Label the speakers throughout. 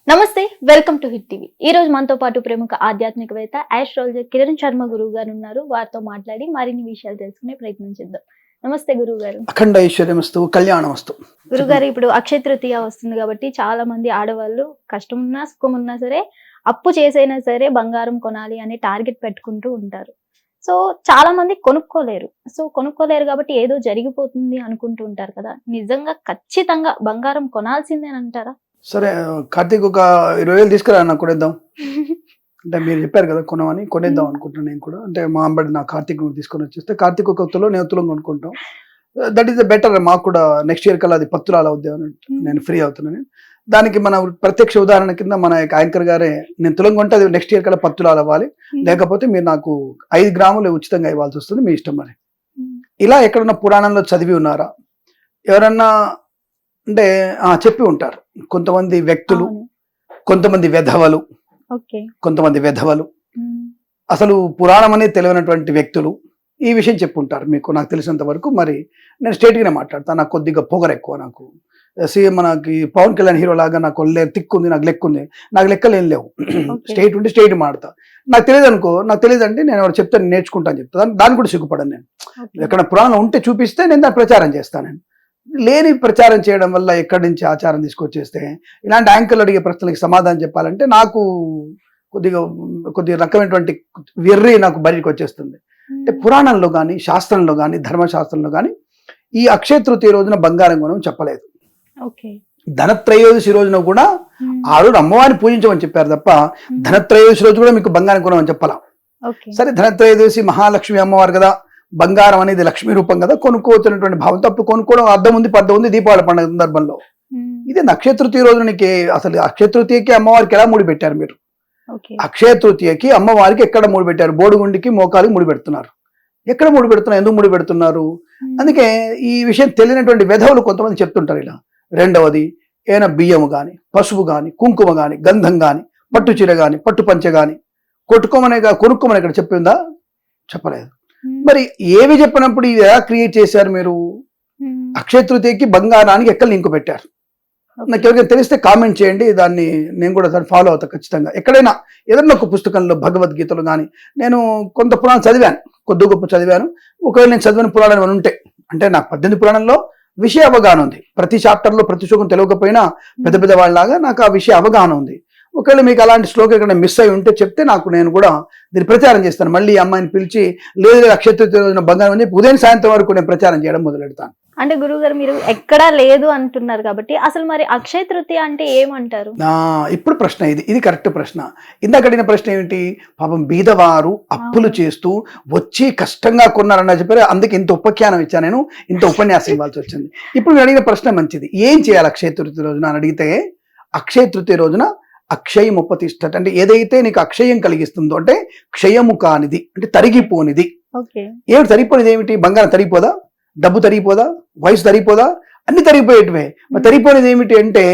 Speaker 1: నమస్తే, welcome to hit TV. ఈ రోజు మనతో పాటు ప్రముఖ ఆధ్యాత్మికవేత్త ఆస్ట్రాలజర్ కిరణ్ శర్మ గురువు గారు ఉన్నారు. వారితో మాట్లాడి మరిన్ని విషయాలు తెలుసుకునే ప్రయత్నం చేద్దాం. నమస్తే గురువు గారు.
Speaker 2: అఖండ ఐశ్వర్యమస్తు, కళ్యాణమస్తు.
Speaker 1: గురువు గారు, ఇప్పుడు అక్షయ తృతీయ వస్తుంది కాబట్టి చాలా మంది ఆడవాళ్ళు కష్టం ఉన్నా సుఖం ఉన్నా సరే అప్పు చేసైనా సరే బంగారం కొనాలి అనే టార్గెట్ పెట్టుకుంటూ ఉంటారు. సో చాలా మంది కొనుక్కోలేరు కాబట్టి ఏదో జరిగిపోతుంది అనుకుంటూ ఉంటారు కదా. నిజంగా ఖచ్చితంగా బంగారం కొనాల్సిందే అంటారా?
Speaker 2: సరే, కార్తీక్ ఒక 20,000 తీసుకురా, నాకు కొనేద్దాం అంటే మీరు చెప్పారు కదా కొనమని, కొనేద్దాం అనుకుంటున్నాను నేను కూడా. అంటే మా అంబడి నా కార్తీక్ తీసుకొని వచ్చేస్తే కార్తీక్ ఒక తులం నేను తులం కొనుక్కుంటాం. That is the better. మాకు కూడా నెక్స్ట్ ఇయర్ కల్లా అది 10 తులాలు అవుద్ది అని నేను ఫ్రీ అవుతున్నాను. దానికి మన ప్రత్యక్ష ఉదాహరణ కింద మన యాంకర్ గారే, నేను తులం కొంటే అది నెక్స్ట్ ఇయర్ కల్లా 10 తులాలు అవ్వాలి, లేకపోతే మీరు నాకు 5 గ్రాములు ఉచితంగా ఇవ్వాల్సి వస్తుంది, మీ ఇష్టం. మరి ఇలా ఎక్కడన్నా పురాణంలో చదివి ఉన్నారా? ఎవరన్నా అంటే చెప్పి ఉంటారు. కొంతమంది వ్యక్తులు, కొంతమంది వెధవలు, అసలు పురాణం అనేది తెలియనటువంటి వ్యక్తులు ఈ విషయం చెప్పుంటారు మీకు, నాకు తెలిసినంత వరకు. మరి నేను స్ట్రైట్గానే మాట్లాడతాను. నాకు కొద్దిగా పొగరు ఎక్కువ. నాకు సీఎం మనకి పవన్ కళ్యాణ్ హీరో లాగా నాకు తిక్కుంది, నాకు లెక్కుంది. నాకు లెక్కలు ఏం లేవు. స్ట్రైట్ ఉంటే స్ట్రైట్ మాడతా. నాకు తెలియదు అనుకో, నాకు తెలియదు అంటే నేను ఎవరు చెప్తాను, నేర్చుకుంటాను చెప్తాను. దాన్ని కూడా సిగ్గుపడను నేను. ఎక్కడ పురాణం ఉంటే చూపిస్తే నేను దాన్ని ప్రచారం చేస్తాను. నేను లేని ప్రచారం చేయడం వల్ల ఎక్కడి నుంచి ఆచారం తీసుకొచ్చేస్తే ఇలాంటి యాంకర్లు అడిగే ప్రశ్నలకి సమాధానం చెప్పాలంటే నాకు కొద్దిగా రకమైనటువంటి వెర్రి నాకు బయటకు వచ్చేస్తుంది. అంటే పురాణంలో కానీ, శాస్త్రంలో కానీ, ధర్మశాస్త్రంలో కానీ ఈ అక్షయ తృతీయ రోజున బంగారం కొనమని చెప్పలేదు. ధనత్రయోదశి రోజున కూడా ఆ రోజు అమ్మవారిని పూజించమని చెప్పారు తప్ప ధనత్రయోదశి రోజు కూడా మీకు బంగారం కొనమని చెప్పాలా. సరే, ధనత్రయోదశి మహాలక్ష్మి అమ్మవారు కదా, బంగారం అనేది లక్ష్మీ రూపం కదా, కొనుక్కోవచ్చినటువంటి భావంతో అప్పుడు కొనుక్కోవడం అర్థం ఉంది, పద్ధతి ఉంది. దీపావళి పండుగ సందర్భంలో ఇది అక్షయ తృతీయ రోజునకి, అసలు అక్షయ తృతీయకి అమ్మవారికి ఎలా ముడి పెట్టారు మీరు? అక్షయ తృతీయకి అమ్మవారికి ఎక్కడ ముడి పెట్టారు? బోడుగుండికి, మోకాలికి ముడి పెడుతున్నారు. ఎక్కడ ముడి పెడుతున్నారు? ఎందుకు ముడి పెడుతున్నారు? అందుకే ఈ విషయం తెలియనటువంటి వెధవులు కొంతమంది చెప్తుంటారు ఇలా. రెండవది, ఏమైనా బియ్యము కానీ, పసుపు కానీ, కుంకుమ కానీ, గంధం కానీ, పట్టు చీర కానీ, పట్టు పంచె కానీ కొనుక్కోమని ఇక్కడ చెప్పిందా? చెప్పలేదు. మరి ఏవి చెప్పినప్పుడు ఇది ఎలా క్రియేట్ చేశారు మీరు? అక్షయ తృతీయకి బంగారానికి ఎక్కడ లింక్ పెట్టారు? నాకు ఎవరికైనా తెలిస్తే కామెంట్ చేయండి, దాన్ని నేను కూడా దాన్ని ఫాలో అవుతా ఖచ్చితంగా. ఎక్కడైనా ఏదైనా ఒక పుస్తకంలో, భగవద్గీతలు కానీ, నేను కొంత పురాణం చదివాను, కొద్ది గొప్ప చదివాను. ఒకవేళ నేను చదివిన పురాణాలు ఏమైనా ఉంటే, అంటే నాకు 18 పురాణంలో విషయ అవగాహన ఉంది. ప్రతి చాప్టర్లో ప్రతి శ్లోకం తెలియకపోయినా పెద్ద పెద్ద వాళ్ళలాగా నాకు ఆ విషయ అవగాహన ఉంది. ఒకవేళ మీకు అలాంటి శ్లోకం ఎక్కడ మిస్ అయి ఉంటే చెప్తే నాకు, నేను కూడా దీన్ని ప్రచారం చేస్తాను. మళ్ళీ అమ్మాయిని పిలిచి లేదు అక్షయ తృతీయ రోజున బంగారం అని చెప్పి ఉదయం సాయంత్రం వరకు నేను ప్రచారం చేయడం మొదలెడతాను.
Speaker 1: అంటే గురువు గారు, మీరు ఎక్కడా లేదు అంటున్నారు కాబట్టి అసలు మరి అక్షయ తృతీయ అంటే ఏమంటారు?
Speaker 2: ఇప్పుడు ప్రశ్న ఇది కరెక్ట్ ప్రశ్న. ఇందాక అడిగిన ప్రశ్న ఏమిటి? పాపం బీదవారు అప్పులు చేస్తూ వచ్చి కష్టంగా కొన్నారన్న చెప్పారు. అందుకే ఇంత ఉపఖ్యానం ఇచ్చాను నేను, ఇంత ఉపన్యాసం ఇవ్వాల్సి వచ్చింది. ఇప్పుడు మీరు అడిగిన ప్రశ్న మంచిది. ఏం చేయాలి అక్షయ తృతీయ రోజున అని అడిగితే, అక్షయ తృతీయ రోజున అక్షయం ఉపతిష్ఠత అంటే ఏదైతే నీకు అక్షయం కలిగిస్తుందో, అంటే క్షయము కానిది, అంటే తరిగిపోనిది. ఏమిటి తరిగిపోనిది? ఏమిటి? బంగారం తరిగిపోదా? డబ్బు తరిగిపోదా? వయసు తరిగిపోదా? అన్ని తరిగిపోయేటివే. మరి తరిగిపోనిది ఏమిటి అంటే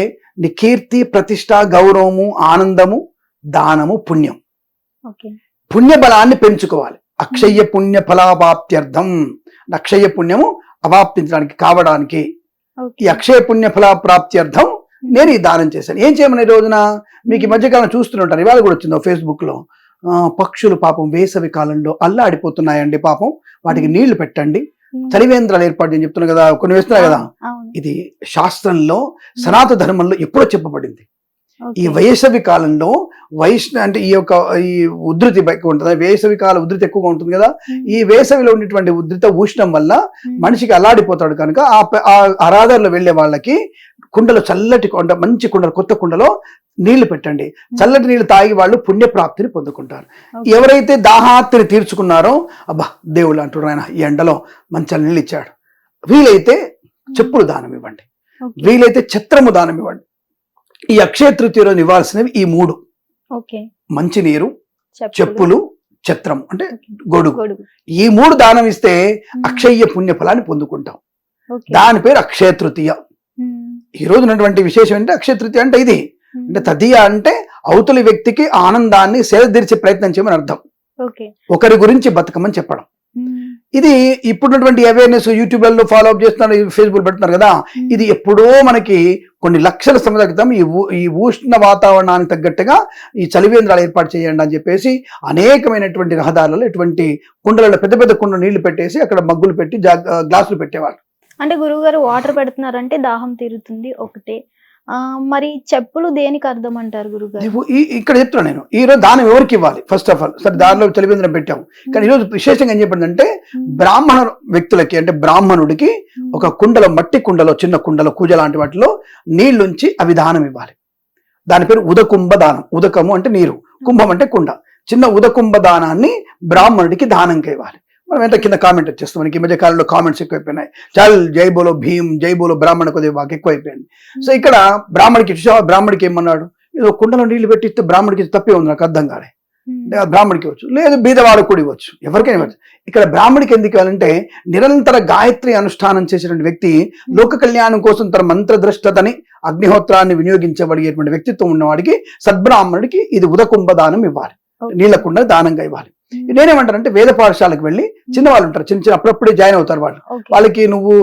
Speaker 2: నీ కీర్తి, ప్రతిష్ట, గౌరవము, ఆనందము, దానము, పుణ్యం. పుణ్య బలాన్ని పెంచుకోవాలి. అక్షయ పుణ్య ఫలాపాప్త్యర్థం. అక్షయ పుణ్యము అవాప్తించడానికి కావడానికి ఈ అక్షయ పుణ్య ఫల ప్రాప్త్యర్థం నేను ఈ దానం చేశాను. ఏం చేయమని? ఈ రోజున మీకు ఈ మధ్యకాలం చూస్తుంటారు, ఇవాళ కూడా వచ్చింది ఫేస్బుక్ లో, పక్షులు పాపం వేసవి కాలంలో అల్లాడిపోతున్నాయండి, పాపం వాటికి నీళ్లు పెట్టండి, చలివేంద్రాలు ఏర్పాటు అని చెప్తున్నా కదా, కొన్ని వేస్తున్నాయి కదా. ఇది శాస్త్రంలో, సనాతన ధర్మంలో ఎప్పుడో చెప్పబడింది. ఈ వేసవి కాలంలో అంటే ఈ ఉధృతి ఎక్కువ ఉంటుంది, వేసవి కాల ఉధృతి ఎక్కువగా ఉంటుంది కదా. ఈ వేసవిలో ఉన్నటువంటి ఉధృత ఉష్ణం వల్ల మనిషికి అల్లాడిపోతాడు కనుక ఆ ఆరాధనలో వెళ్లే వాళ్ళకి కుండలో, చల్లటి కుండ, మంచి కుండలు, కొత్త కుండలో నీళ్లు పెట్టండి. చల్లటి నీళ్లు తాగి వాళ్ళు పుణ్యప్రాప్తిని పొందుకుంటారు. ఎవరైతే దాహార్తిని తీర్చుకున్నారో, అబ్బా దేవుళ్ళు అంటున్నారు ఆయన ఈ ఎండలో మంచి నీళ్ళు ఇచ్చాడు, వీలైతే చెప్పులు దానం ఇవ్వండి, వీలైతే ఛత్రము దానం ఇవ్వండి. ఈ అక్షయ తృతీయ రోజు ఇవ్వాల్సినవి ఈ 3: మంచినీరు, చెప్పులు, ఛత్రం అంటే గొడుగు. ఈ 3 దానం ఇస్తే అక్షయ పుణ్య ఫలాన్ని పొందుకుంటాం. దాని పేరు అక్షయ తృతీయ. ఈ రోజు ఉన్నటువంటి విశేషం అంటే అక్షయ తృతీయ అంటే ఇది. అంటే తదియ అంటే అవతలి వ్యక్తికి ఆనందాన్ని సేదతీర్చే ప్రయత్నం చేయమని అర్థం. ఒకరి గురించి బతకమని చెప్పడం. ఇది ఇప్పుడున్నటువంటి అవేర్నెస్ యూట్యూబ్లలో ఫాలో అప్ చేస్తున్నారు, ఫేస్బుక్ పెడుతున్నారు కదా. ఇది ఎప్పుడో మనకి కొన్ని లక్షల సంవత్సరాల క్రితం ఈ ఉష్ణ వాతావరణానికి తగ్గట్టుగా ఈ చలివేంద్రాలు ఏర్పాటు చేయండి అని చెప్పేసి అనేకమైనటువంటి రహదారులలో ఇటువంటి కుండలలో పెద్ద పెద్ద కుండ నీళ్లు పెట్టేసి అక్కడ మగ్గులు పెట్టి గ్లాసులు పెట్టేవాళ్ళు.
Speaker 1: అంటే గురువుగారు వాటర్ పెడుతున్నారంటే దాహం తీరుతుంది ఒకటే. మరి చెప్పులు దేనికి అర్థం అంటారు గురుగారు?
Speaker 2: ఇక్కడ చెప్తున్నా నేను, ఈ రోజు దానం ఎవరికి ఇవ్వాలి? ఫస్ట్ ఆఫ్ ఆల్ సరే దానిలో చలివేంద్రం పెట్టాము, కానీ ఈరోజు విశేషంగా ఏం చెప్పండి, బ్రాహ్మణ వ్యక్తులకి అంటే బ్రాహ్మణుడికి ఒక కుండలో, మట్టి కుండలో, చిన్న కుండలో, కూజ లాంటి వాటిలో నీళ్లుంచి అవి దానం ఇవ్వాలి. దాని పేరు ఉదకుంభ దానం. ఉదకము అంటే నీరు, కుంభం అంటే కుండ. చిన్న ఉదకుంభ దానాన్ని బ్రాహ్మణుడికి దానంగా ఇవ్వాలి. మనం ఎంత కింద కామెంట్ వచ్చేస్తాం, మనకి ఈ మధ్య కాలంలో కామెంట్స్ ఎక్కువైపోయినాయి. చాలు జై బోలో భీమ్, జై బోలో బ్రాహ్మణ కొద్దిగా బాగా ఎక్కువైపోయింది. సో ఇక్కడ బ్రాహ్మడికి ఏమన్నాడు, ఏదో కుండలో నీళ్లు పెట్టిస్తే బ్రాహ్మడికి తప్పే ఉంది, నాకు అర్థం కాలే. బ్రాహ్మడికి ఇవ్వచ్చు, లేదు బీదవాళ్ళకు కూడా ఇవ్వచ్చు, ఎవరికైనా ఇవ్వచ్చు. ఇక్కడ బ్రాహ్మడికి ఎందుకు ఇవ్వాలంటే నిరంతర గాయత్రి అనుష్ఠానం చేసినటువంటి వ్యక్తి, లోక కళ్యాణం కోసం తన మంత్రద్రష్టతని, అగ్నిహోత్రాన్ని వినియోగించబడినటువంటి వ్యక్తిత్వం ఉన్నవాడికి, సద్బ్రాహ్మణుడికి ఇది ఉదకుంభ దానం ఇవ్వాలి, నీళ్ల కుండ దానంగా ఇవ్వాలి. నేనేమంటానంటే వేద పాఠశాలకు వెళ్ళి చిన్నవాళ్ళు ఉంటారు, చిన్న అప్పుడప్పుడే జాయిన్ అవుతారు వాళ్ళు, వాళ్ళకి నువ్వు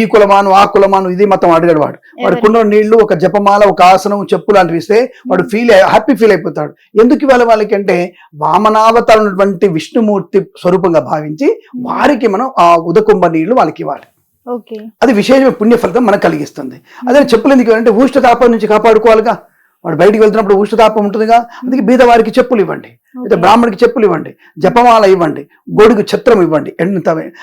Speaker 2: ఈ కులమా, నువ్వు ఆ కులమా, నువ్వు ఇది మతం అడిగాడు వాడు కుండ నీళ్లు, ఒక జపమాల, ఒక ఆసనం, చెప్పు లాంటివి ఇస్తే వాడు హ్యాపీ ఫీల్ అయిపోతాడు. ఎందుకు ఇవ్వాలి వాళ్ళకి అంటే వామనావతారమైనటువంటి విష్ణుమూర్తి స్వరూపంగా భావించి వారికి మనం ఆ ఉదకుంభ నీళ్లు వాళ్ళకి ఇవ్వాలి. అది విశేషమైన పుణ్య ఫలితం మనకు కలిగిస్తుంది. అదే చెప్పులు ఎందుకు అంటే ఉష్ణతాపం నుంచి కాపాడుకోవాలిగా, వాడు బయటికి వెళ్తున్నప్పుడు ఉష్ణతాపం ఉంటుందిగా, అందుకే బీదవారికి చెప్పులు ఇవ్వండి, అయితే బ్రాహ్మడికి చెప్పులు ఇవ్వండి, జపమాల ఇవ్వండి, గొడుగు ఛత్రం ఇవ్వండి.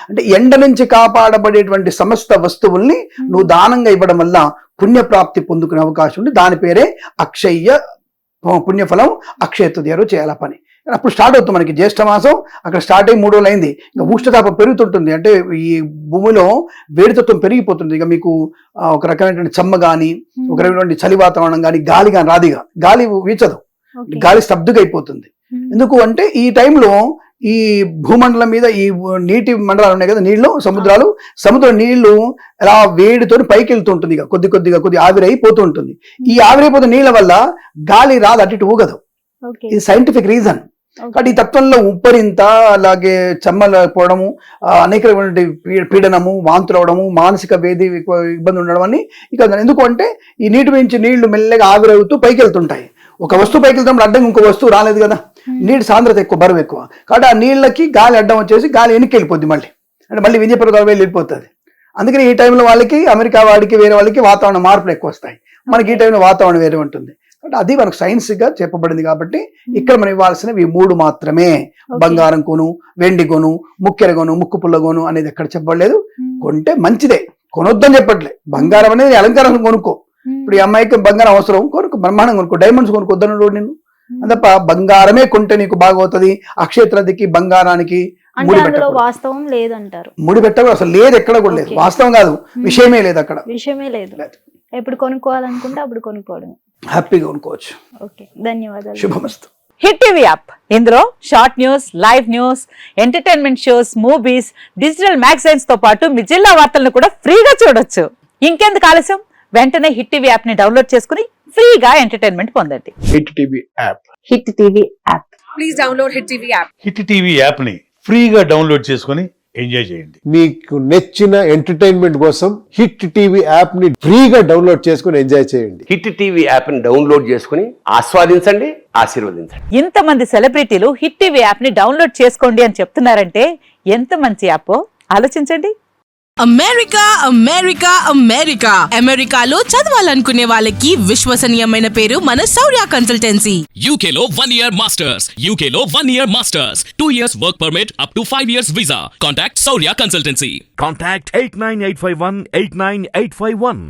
Speaker 2: అంటే ఎండ నుంచి కాపాడబడేటువంటి సమస్త వస్తువుల్ని నువ్వు దానంగా ఇవ్వడం వల్ల పుణ్యప్రాప్తి పొందుకునే అవకాశం ఉంది. దాని పేరే అక్షయ్య పుణ్యఫలం, అక్షయ తృతీయ చేయాల పని. అప్పుడు స్టార్ట్ అవుతుంది మనకి జ్యేష్ఠ మాసం, అక్కడ స్టార్ట్ అయ్యి 3 రోజులు అయింది. ఇంకా ఉష్ణతాపం పెరుగుతుంటుంది, అంటే ఈ భూమిలో వేడితత్వం పెరిగిపోతుంది. ఇక మీకు ఒక రకమైనటువంటి చెమ్మ కానీ, ఒక రకమైనటువంటి చలి వాతావరణం కానీ, గాలి కానీ రాదిగా, గాలి వీచదు, గాలి స్తబ్దుగా అయిపోతుంది. ఎందుకు అంటే ఈ టైంలో ఈ భూమండలం మీద ఈ నీటి మండలాలు ఉన్నాయి కదా, నీళ్లు, సముద్ర నీళ్లు అలా వేడితో పైకి వెళ్తుంటుంది, ఇక కొద్ది ఆవిరైపోతూ ఉంటుంది. ఈ ఆవిరైపోతున్న నీళ్ల వల్ల గాలి రాదు, అటు ఇటు ఊగదు. ఇది సైంటిఫిక్ రీజన్. కాబట్టి ఈ తత్వంలో ఉప్పరింత, అలాగే చెమ్మలపోవడము, అనేకమైనటువంటి పీడనము, వాంతులు అవడము, మానసిక ఇబ్బంది ఉండడం అని ఇక ఎందుకు అంటే ఈ నీటి నుంచి నీళ్లు మెల్లగా ఆవిరవుతూ పైకి వెళ్తుంటాయి. ఒక వస్తువు పైకి వెళ్తాం, అడ్డం ఇంకో వస్తువు రాలేదు కదా, నీటి సాంద్రత ఎక్కువ, బరువు ఎక్కువ, కాబట్టి ఆ నీళ్ళకి గాలి అడ్డం వచ్చేసి గాలి వెనక్కి వెళ్ళిపోద్ది, మళ్ళీ విజయపర్వతాలు వెళ్ళిపోతుంది. అందుకని ఈ టైంలో వాళ్ళకి, అమెరికా వాడికి, వేరే వాళ్ళకి వాతావరణ మార్పులు ఎక్కువ వస్తాయి, మనకి ఈ టైంలో వాతావరణం వేరే ఉంటుంది. అది మనకు సైన్స్ గా చెప్పబడింది. కాబట్టి ఇక్కడ మనం ఇవ్వాల్సినవి 3 మాత్రమే. బంగారం కొను, వెండి కొను, ముక్కెర కొను, ముక్కు పుల్ల కొను అనేది ఎక్కడ చెప్పబడలేదు. కొంటే మంచిదే, కొనొద్దని చెప్పట్లే. బంగారం అనేది అలంకారం కొనుక్కో. ఇప్పుడు ఈ అమ్మాయికి బంగారం అవసరం, కొనుక్కో, బ్రహ్మాండం కొనుక్కో, డైమండ్స్ కొనుక్కొద్దను నిన్ను. తప్ప బంగారమే కొంటే నీకు బాగవుతుంది. అక్షయత్రదికి, బంగారానికి
Speaker 1: వాస్తవం లేదంటారు.
Speaker 2: ముడి పెట్టకూడదు, అసలు లేదు, ఎక్కడ కూడా లేదు. వాస్తవం కాదు, విషయమే లేదు, అక్కడ
Speaker 1: విషయమే లేదు. ఎప్పుడు కొనుక్కోవాలనుకుంటే అప్పుడు కొనుక్కోవడం,
Speaker 2: హ్యాపీగా కొనుక్కోవచ్చు.
Speaker 1: ఓకే, ధన్యవాదాలు.
Speaker 2: శుభమస్తు.
Speaker 3: హిట్ టీవీ యాప్, ఇందులో short news, live news, entertainment shows, movies, digital magazines తో పాటు మీ జిల్లా వార్తలను కూడా ఫ్రీగా చూడొచ్చు. ఇంకెందుకు ఆలస్యం, వెంటనే హిట్ టీవీ యాప్ ని డౌన్లోడ్ చేసుకుని ఫ్రీగా ఎంటర్టైన్మెంట్ పొందండి.
Speaker 4: Hit TV app,
Speaker 3: hit TV app,
Speaker 5: please download hit TV app.
Speaker 6: Hit TV app ని ఫ్రీగా డౌన్లోడ్ చేసుకుని ఎంజాయ్ చేయండి.
Speaker 4: మీకు నచ్చిన ఎంటర్టైన్మెంట్ కోసం హిట్ టీవీ యాప్ ని ఫ్రీగా డౌన్లోడ్ చేసుకుని ఎంజాయ్ చేయండి.
Speaker 7: హిట్ టీవీ యాప్ ని డౌన్లోడ్ చేసుకుని ఆస్వాదించండి, ఆశీర్వదించండి.
Speaker 3: ఇంతమంది సెలబ్రిటీలు హిట్ టీవీ యాప్ ని డౌన్లోడ్ చేసుకోండి అని చెప్తున్నారంటే ఎంత మంచి యాప్ ఆలోచించండి.
Speaker 8: అమెరికా అమెరికాలో చదవాలనుకునే వాళ్ళకి విశ్వసనీయమైన పేరు మన శౌర్య కన్సల్టెన్సీ.
Speaker 9: UK లో 1 year masters, UK లో 1 year masters, 2 years work permit up to 5 years visa. Contact Saurya Consultancy.
Speaker 10: Contact 89851 89851.